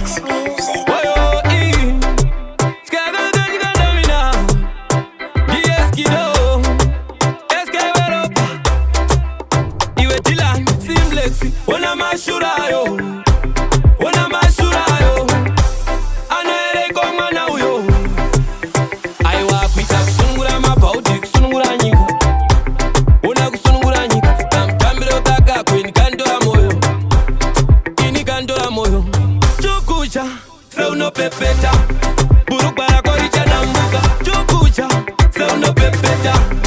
Flex music. Ona mashurayo, ona mashurayo, anere koma na uyo. Aiwa kuita kusungura mabauti, kusungura nyika. Ona kusungura nyika, tamtambiro taka kweni kandola moyo. Ini kandola moyo. Chukucha, se uno pepeta. Buruk para koricha na mbuga. Chukucha, se uno pepeta.